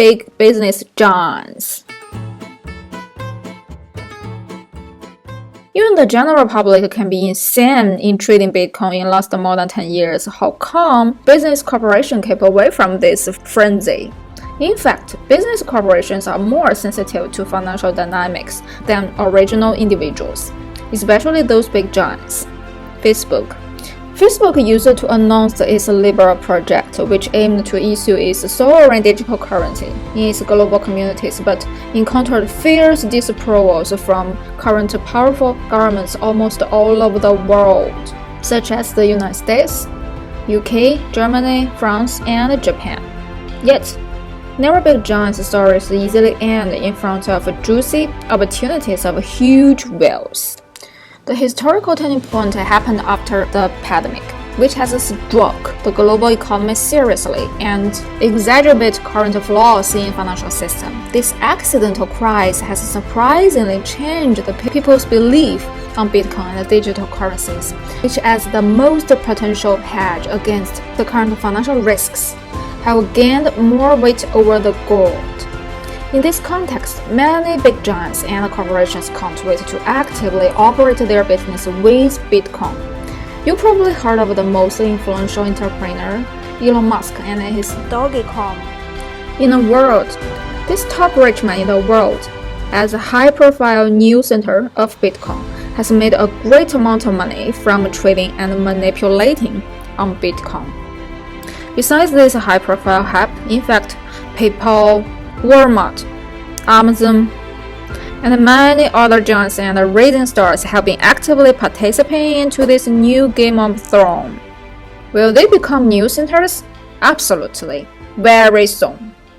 big business giants. Even the general public can be insane in trading Bitcoin in last more than 10 years. How come business corporations keep away from this frenzy? In fact, business corporations are more sensitive to financial dynamics than original individuals, especially those big giants. Facebook used to announce its Libra project, which aimed to issue its sovereign digital currency in its global communities, but encountered fierce disapprovals from current powerful governments almost all over the world, such as the United States, UK, Germany, France, and Japan. Yet, never big giants' stories easily end in front of juicy opportunities of huge wealth. The historical turning point happened after the pandemic, which has struck the global economy seriously and exacerbated current flaws in the financial system. This accidental crisis has surprisingly changed the people's belief on Bitcoin and digital currencies, which as the most potential hedge against the current financial risks, have gained more weight over the gold. In this context, many big giants and corporations can't wait to actively operate their business with Bitcoin. You probably heard of the most influential entrepreneur, Elon Musk, and his Dogecoin. In the world, this top rich man in the world, as a high-profile new center of Bitcoin, has made a great amount of money from trading and manipulating on Bitcoin. Besides this high-profile hype, in fact, PayPal, Walmart, Amazon, and many other giants and rising stars have been actively participating into this new Game of Thrones. Will they become new centers? Absolutely, very soon.